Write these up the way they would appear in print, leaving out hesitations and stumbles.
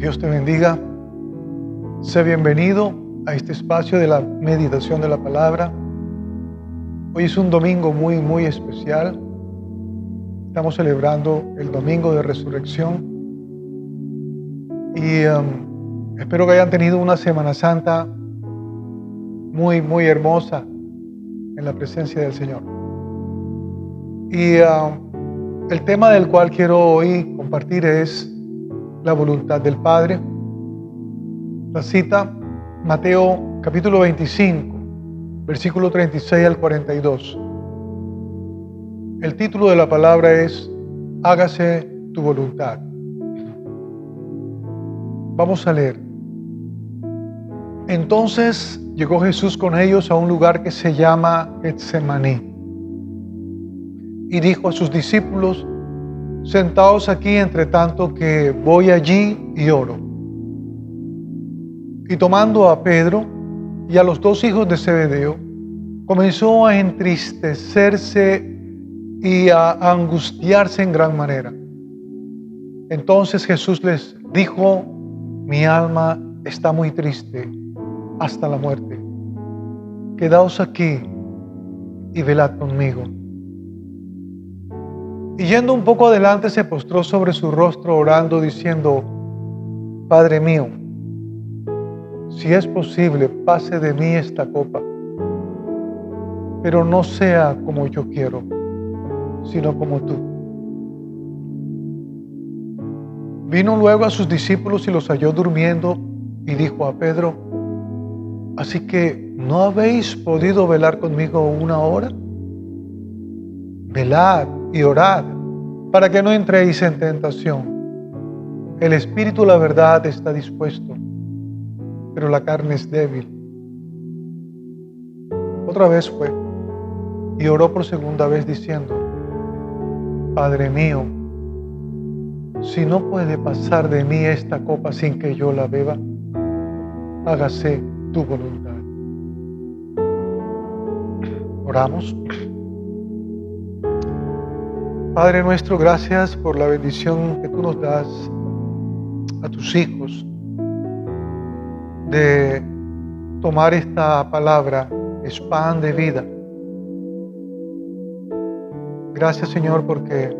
Dios te bendiga. Sé bienvenido a este espacio de la meditación de la palabra. Hoy es un domingo muy especial. Estamos celebrando el domingo de resurrección y espero que hayan tenido una Semana Santa muy hermosa en la presencia del Señor. Y el tema del cual quiero hoy compartir es la voluntad del Padre. La cita, Mateo capítulo 25, versículo 36 al 42. El título de la palabra es Hágase tu voluntad. Vamos a leer. Entonces llegó Jesús con ellos a un lugar que se llama Getsemaní y dijo a sus discípulos: sentaos aquí entre tanto que voy allí y oro. Y tomando a Pedro y a los dos hijos de Zebedeo, comenzó a entristecerse y a angustiarse en gran manera. Entonces Jesús les dijo: mi alma está muy triste hasta la muerte. Quedaos aquí y velad conmigo. Y yendo un poco adelante, se postró sobre su rostro orando, diciendo: Padre mío, si es posible, pase de mí esta copa, pero no sea como yo quiero, sino como tú. Vino luego a sus discípulos y los halló durmiendo, y dijo a Pedro: ¿así que no habéis podido velar conmigo una hora? Velad y orad, para que no entréis en tentación. El espíritu, la verdad, está dispuesto, pero la carne es débil. Otra vez fue y oró por segunda vez diciendo: Padre mío, si no puede pasar de mí esta copa sin que yo la beba, hágase tu voluntad. Oramos. Padre nuestro, gracias por la bendición que tú nos das a tus hijos de tomar esta palabra, es pan de vida. Gracias, Señor, porque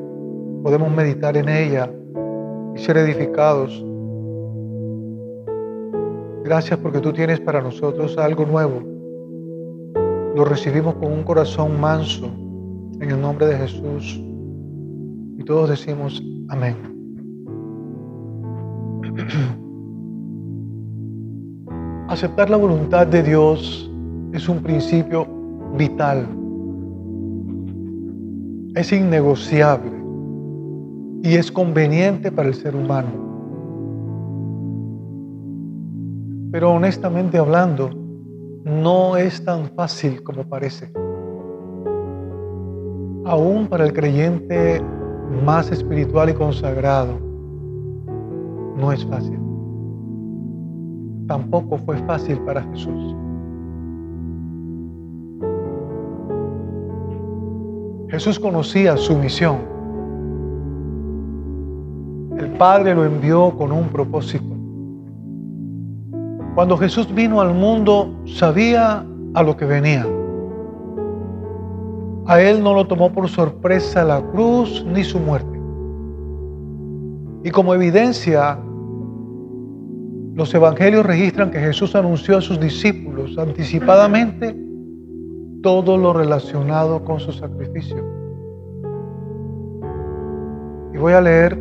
podemos meditar en ella y ser edificados. Gracias porque tú tienes para nosotros algo nuevo. Lo recibimos con un corazón manso en el nombre de Jesús. Y todos decimos amén. Aceptar la voluntad de Dios es un principio vital. Es innegociable y es conveniente para el ser humano. Pero honestamente hablando, no es tan fácil como parece. Aún para el creyente más espiritual y consagrado, no es fácil. Tampoco fue fácil para Jesús. Jesús conocía su misión. El Padre lo envió con un propósito. Cuando Jesús vino al mundo, sabía a lo que venía. A él no lo tomó por sorpresa la cruz ni su muerte. Y como evidencia, los evangelios registran que Jesús anunció a sus discípulos anticipadamente todo lo relacionado con su sacrificio. Y voy a leer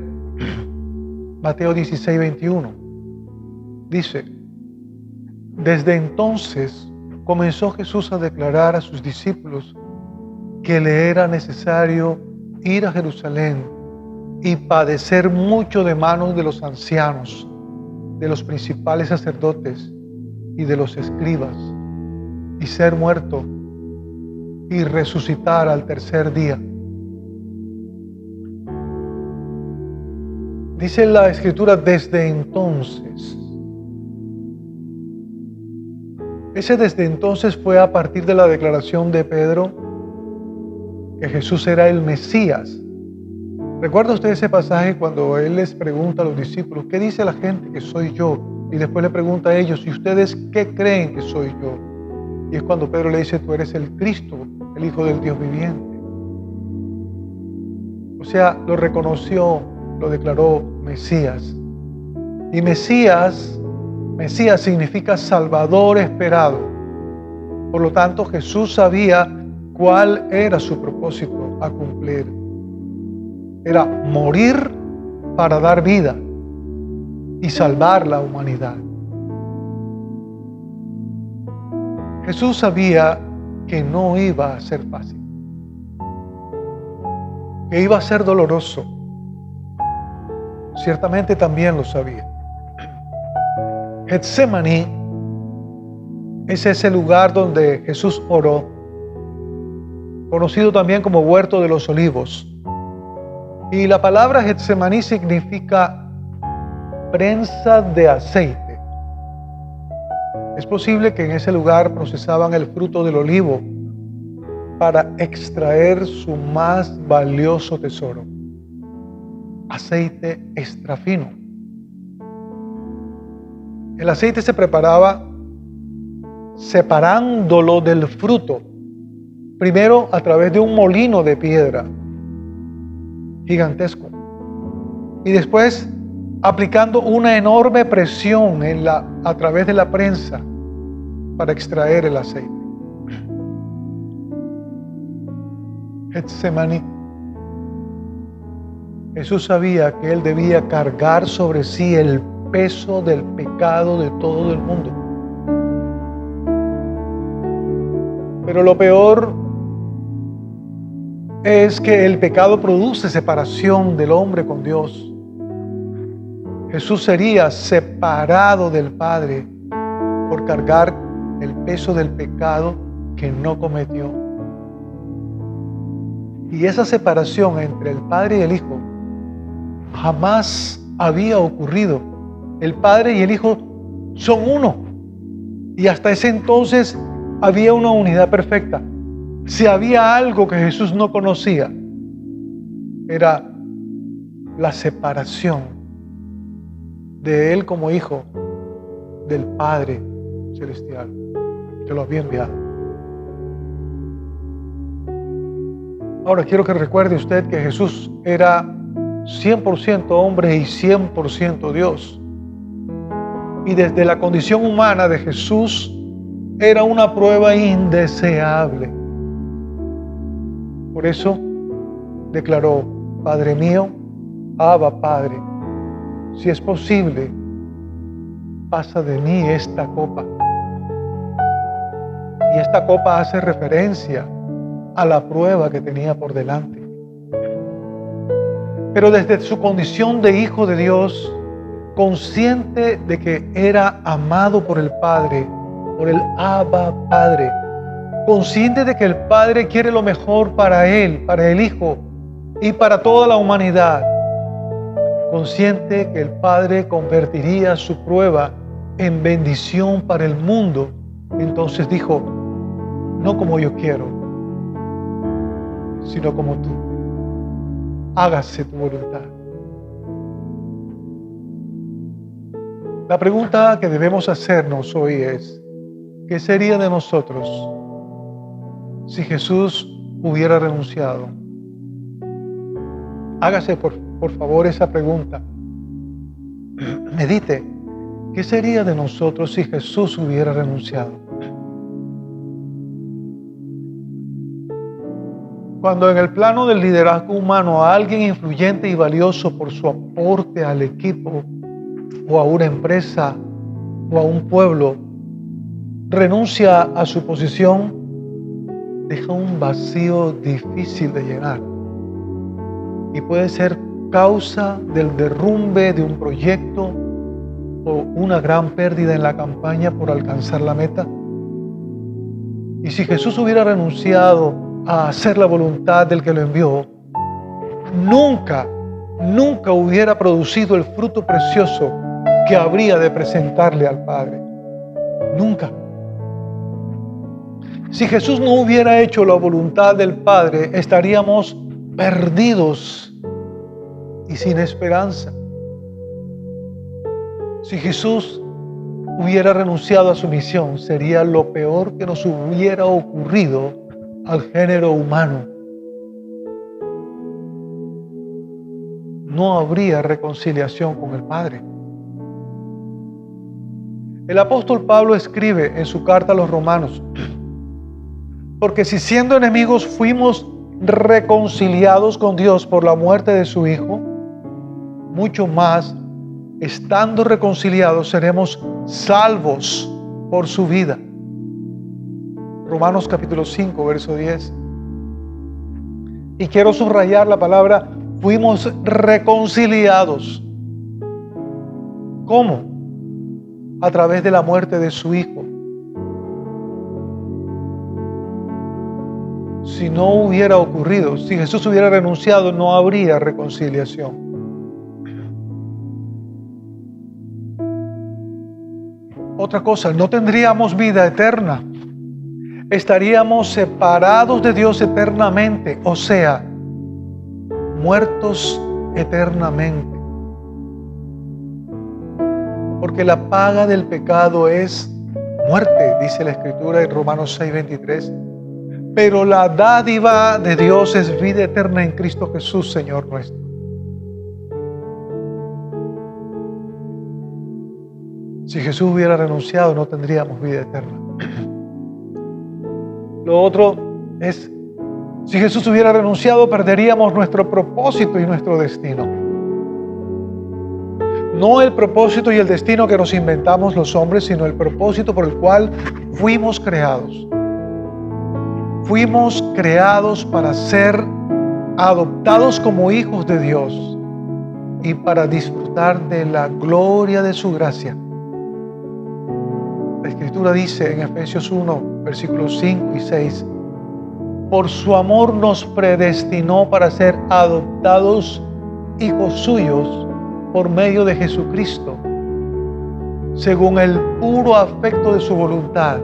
Mateo 16, 21. Dice: desde entonces comenzó Jesús a declarar a sus discípulos que le era necesario ir a Jerusalén y padecer mucho de manos de los ancianos, de los principales sacerdotes y de los escribas, y ser muerto y resucitar al tercer día. Dice la Escritura: desde entonces. Ese desde entonces fue a partir de la declaración de Pedro que Jesús era el Mesías, ¿Recuerda usted ese pasaje cuando Él les pregunta a los discípulos, ¿qué dice la gente que soy yo? Y después le pregunta a ellos, ¿y ustedes qué creen que soy yo? Y es cuando Pedro le dice, tú eres el Cristo, el Hijo del Dios viviente. O sea, lo reconoció, lo declaró Mesías. Y Mesías significa Salvador esperado. Por lo tanto, Jesús sabía cuál era su propósito a cumplir. Era morir para dar vida y salvar la humanidad. Jesús sabía que no iba a ser fácil, que iba a ser doloroso. Ciertamente también lo sabía. Getsemaní es ese lugar donde Jesús oró, conocido también como Huerto de los Olivos. Y la palabra Getsemaní significa prensa de aceite. Es posible que en ese lugar procesaban el fruto del olivo para extraer su más valioso tesoro, aceite extra fino. El aceite se preparaba separándolo del fruto, primero a través de un molino de piedra gigantesco y después aplicando una enorme presión a través de la prensa para extraer el aceite. Getsemaní. Jesús sabía que Él debía cargar sobre sí el peso del pecado de todo el mundo. Pero lo peor es que el pecado produce separación del hombre con Dios. Jesús sería separado del Padre por cargar el peso del pecado que no cometió. Y esa separación entre el Padre y el Hijo jamás había ocurrido. El Padre y el Hijo son uno. Y hasta ese entonces había una unidad perfecta. Si había algo que Jesús no conocía, era la separación de Él como Hijo del Padre Celestial que lo había enviado. Ahora quiero que recuerde usted que Jesús era 100% hombre y 100% Dios. Y desde la condición humana de Jesús era una prueba indeseable. Por eso declaró, Padre mío, Abba Padre, si es posible, pasa de mí esta copa. Y esta copa hace referencia a la prueba que tenía por delante. Pero desde su condición de Hijo de Dios, consciente de que era amado por el Padre, por el Abba Padre, consciente de que el Padre quiere lo mejor para Él, para el Hijo y para toda la humanidad, consciente que el Padre convertiría su prueba en bendición para el mundo, entonces dijo, no como yo quiero, sino como tú. Hágase tu voluntad. La pregunta que debemos hacernos hoy es, ¿qué sería de nosotros si Jesús hubiera renunciado? Hágase por favor esa pregunta. Medite, ¿qué sería de nosotros si Jesús hubiera renunciado? Cuando en el plano del liderazgo humano a alguien influyente y valioso por su aporte al equipo o a una empresa o a un pueblo renuncia a su posición, deja un vacío difícil de llenar y puede ser causa del derrumbe de un proyecto o una gran pérdida en la campaña por alcanzar la meta. Y si Jesús hubiera renunciado a hacer la voluntad del que lo envió, nunca hubiera producido el fruto precioso que habría de presentarle al Padre. Nunca. Si Jesús no hubiera hecho la voluntad del Padre, estaríamos perdidos y sin esperanza. Si Jesús hubiera renunciado a su misión, sería lo peor que nos hubiera ocurrido al género humano. No habría reconciliación con el Padre. El apóstol Pablo escribe en su carta a los Romanos: porque si siendo enemigos fuimos reconciliados con Dios por la muerte de su Hijo, mucho más, estando reconciliados, seremos salvos por su vida. Romanos capítulo 5, verso 10. Y quiero subrayar la palabra fuimos reconciliados. ¿Cómo? A través de la muerte de su Hijo. Si no hubiera ocurrido, si Jesús hubiera renunciado, no habría reconciliación. Otra cosa, no tendríamos vida eterna. Estaríamos separados de Dios eternamente, o sea, muertos eternamente. Porque la paga del pecado es muerte, dice la Escritura en Romanos 6:23. Pero la dádiva de Dios es vida eterna en Cristo Jesús, Señor nuestro. Si Jesús hubiera renunciado, no tendríamos vida eterna. Lo otro es, si Jesús hubiera renunciado, perderíamos nuestro propósito y nuestro destino. No el propósito y el destino que nos inventamos los hombres, sino el propósito por el cual fuimos creados. Fuimos creados para ser adoptados como hijos de Dios y para disfrutar de la gloria de su gracia. La Escritura dice en Efesios 1, versículos 5 y 6, por su amor nos predestinó para ser adoptados hijos suyos por medio de Jesucristo, según el puro afecto de su voluntad,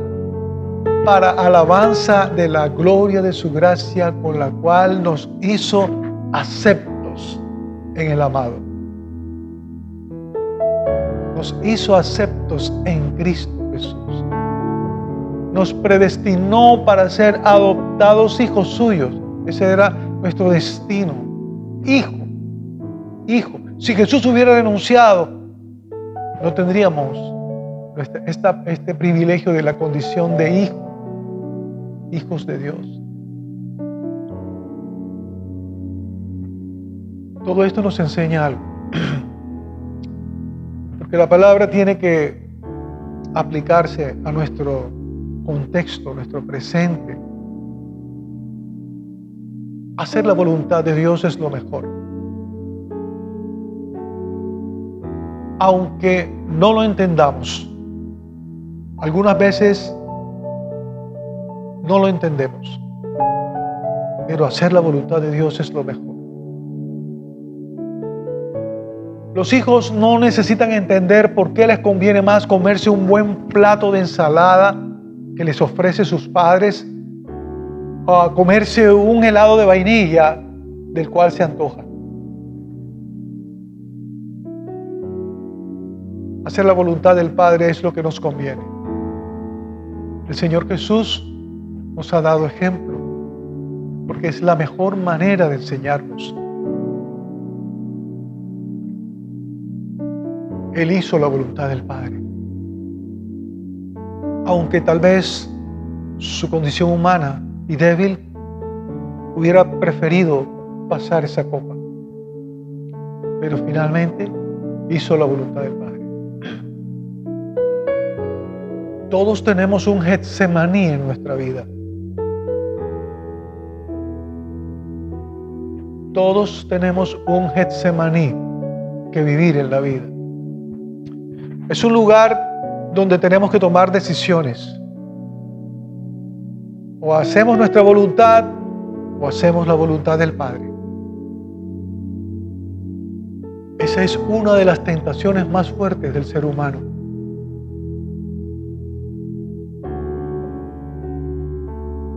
para alabanza de la gloria de su gracia, con la cual nos hizo aceptos en el amado. Nos hizo aceptos en Cristo Jesús. Nos predestinó para ser adoptados hijos suyos. Ese era nuestro destino. Hijo. Si Jesús hubiera renunciado, no tendríamos este privilegio de la condición de hijos de Dios. Todo esto nos enseña algo. Porque la palabra tiene que aplicarse a nuestro contexto, nuestro presente. Hacer la voluntad de Dios es lo mejor. Aunque no lo entendamos, algunas veces no lo entendemos, pero hacer la voluntad de Dios es lo mejor. Los hijos no necesitan entender por qué les conviene más comerse un buen plato de ensalada que les ofrece sus padres a comerse un helado de vainilla del cual se antoja. Hacer la voluntad del Padre es lo que nos conviene. El Señor Jesús nos ha dado ejemplo, porque es la mejor manera de enseñarnos. Él hizo la voluntad del Padre. Aunque tal vez su condición humana y débil hubiera preferido pasar esa copa, pero finalmente hizo la voluntad del Padre. Todos tenemos un Getsemaní en nuestra vida. Todos tenemos un Getsemaní que vivir en la vida. Es un lugar donde tenemos que tomar decisiones. O hacemos nuestra voluntad o hacemos la voluntad del Padre. Esa es una de las tentaciones más fuertes del ser humano.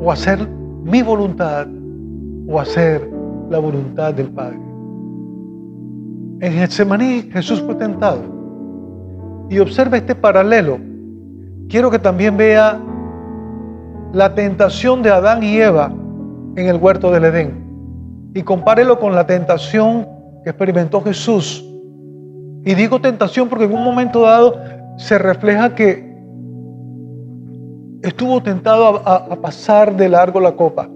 O hacer mi voluntad o hacer la voluntad del Padre. En Getsemaní Jesús fue tentado. Y observa este paralelo. Quiero que también vea la tentación de Adán y Eva en el huerto del Edén. Y compárelo con la tentación que experimentó Jesús. Y digo tentación porque en un momento dado se refleja que estuvo tentado a pasar de largo la copa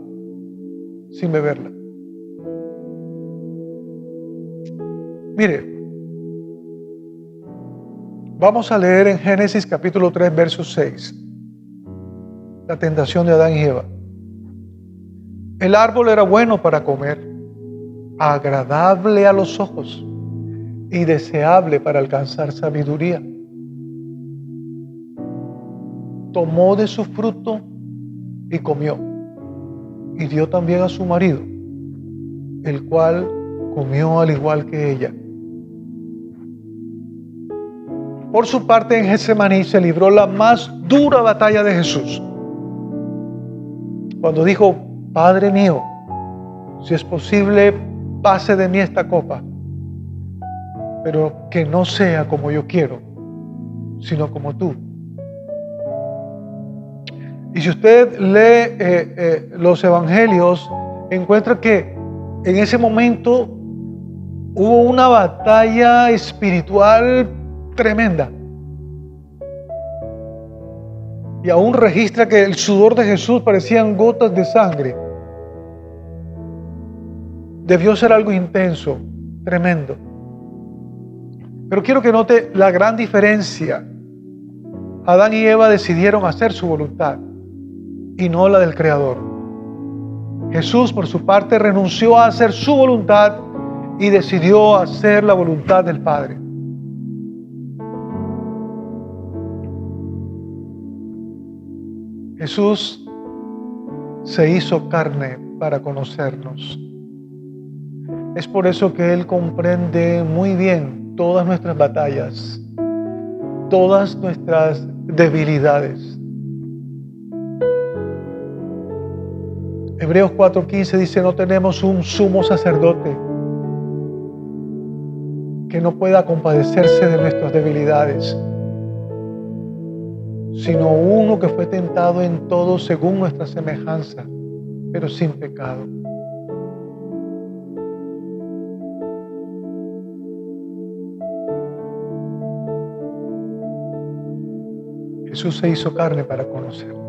sin beberla. Mire, vamos a leer en Génesis capítulo 3, verso 6, la tentación de Adán y Eva. El árbol era bueno para comer, agradable a los ojos y deseable para alcanzar sabiduría. Tomó de su fruto y comió, y dio también a su marido, el cual comió al igual que ella. Por su parte, en Getsemaní se libró la más dura batalla de Jesús, cuando dijo: Padre mío, si es posible, pase de mí esta copa, pero que no sea como yo quiero, sino como tú. Y si usted lee los evangelios, encuentra que en ese momento hubo una batalla espiritual tremenda. Y aún registra que el sudor de Jesús parecían gotas de sangre. Debió ser algo intenso, tremendo. Pero quiero que note la gran diferencia. Adán y Eva decidieron hacer su voluntad y no la del Creador. Jesús, por su parte, renunció a hacer su voluntad y decidió hacer la voluntad del Padre. Jesús se hizo carne para conocernos. Es por eso que Él comprende muy bien todas nuestras batallas, todas nuestras debilidades. Hebreos 4:15 dice: no tenemos un sumo sacerdote que no pueda compadecerse de nuestras debilidades, sino uno que fue tentado en todo según nuestra semejanza, pero sin pecado. Jesús se hizo carne para conocernos.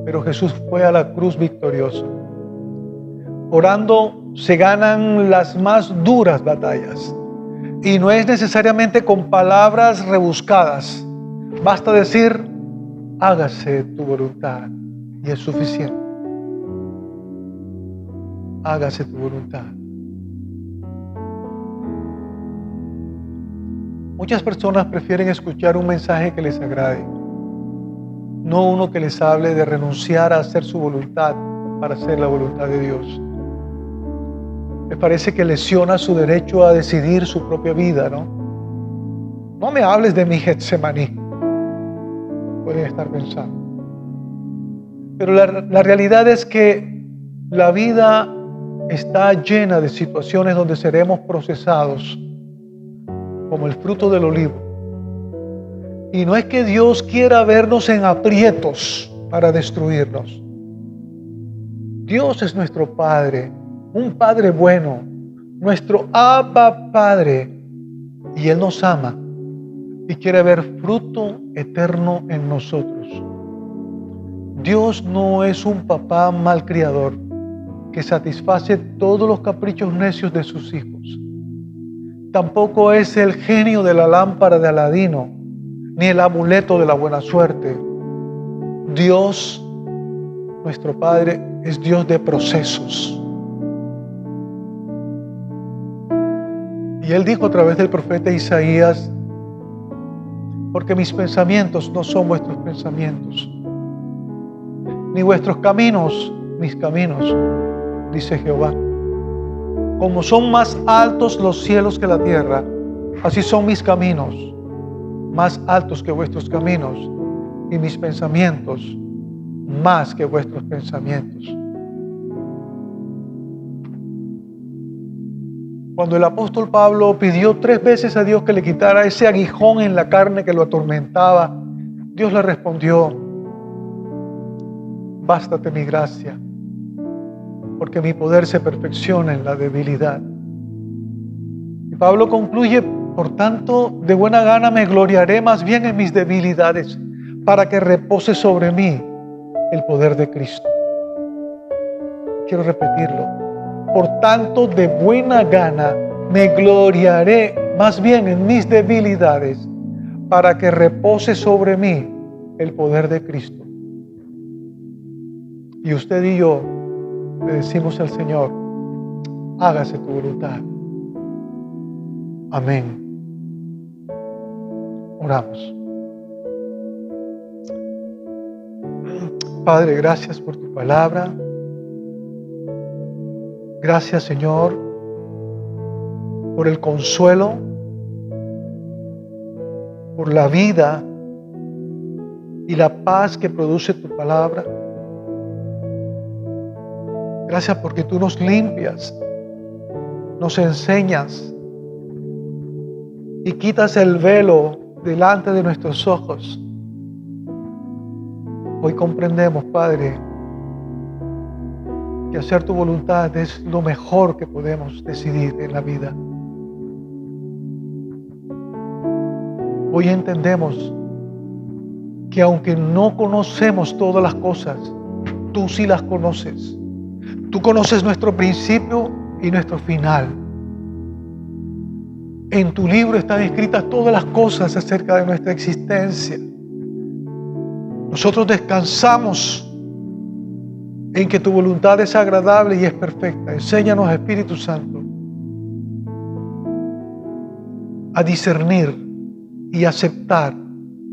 Pero Jesús fue a la cruz victorioso. Orando se ganan las más duras batallas. Y no es necesariamente con palabras rebuscadas. Basta decir: hágase tu voluntad, y es suficiente. Hágase tu voluntad. Muchas personas prefieren escuchar un mensaje que les agrade, no uno que les hable de renunciar a hacer su voluntad para hacer la voluntad de Dios. Me parece que lesiona su derecho a decidir su propia vida, ¿no? No me hables de mi Getsemaní, pueden estar pensando. Pero la realidad es que la vida está llena de situaciones donde seremos procesados como el fruto del olivo. Y no es que Dios quiera vernos en aprietos para destruirnos. Dios es nuestro Padre, un Padre bueno, nuestro Abba Padre, y Él nos ama y quiere ver fruto eterno en nosotros. Dios no es un papá malcriador que satisface todos los caprichos necios de sus hijos. Tampoco es el genio de la lámpara de Aladino, ni el amuleto de la buena suerte. Dios, nuestro Padre, es Dios de procesos. Y Él dijo a través del profeta Isaías: porque mis pensamientos no son vuestros pensamientos, ni vuestros caminos mis caminos, dice Jehová. Como son más altos los cielos que la tierra, así son mis caminos más altos que vuestros caminos, y mis pensamientos más que vuestros pensamientos. Cuando el apóstol Pablo pidió 3 veces a Dios que le quitara ese aguijón en la carne que lo atormentaba, Dios le respondió: bástate mi gracia, porque mi poder se perfecciona en la debilidad. Y Pablo concluye: por tanto, de buena gana me gloriaré más bien en mis debilidades, para que repose sobre mí el poder de Cristo. Quiero repetirlo: por tanto, de buena gana me gloriaré más bien en mis debilidades, para que repose sobre mí el poder de Cristo. Y usted y yo le decimos al Señor: hágase tu voluntad. Amén. Oramos. Padre, gracias por tu palabra. Gracias, Señor, por el consuelo, por la vida y la paz que produce tu palabra. Gracias porque tú nos limpias, nos enseñas y quitas el velo delante de nuestros ojos. Hoy comprendemos, Padre, que hacer tu voluntad es lo mejor que podemos decidir en la vida. Hoy entendemos que aunque no conocemos todas las cosas, tú sí las conoces. Tú conoces nuestro principio y nuestro final. En tu libro están escritas todas las cosas acerca de nuestra existencia. Nosotros descansamos en que tu voluntad es agradable y es perfecta. Enséñanos, Espíritu Santo, a discernir y aceptar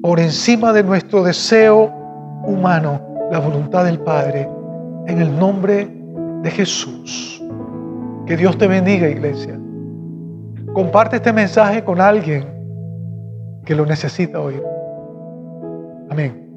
por encima de nuestro deseo humano la voluntad del Padre, en el nombre de Jesús. Que Dios te bendiga, iglesia. Comparte este mensaje con alguien que lo necesita oír. Amén.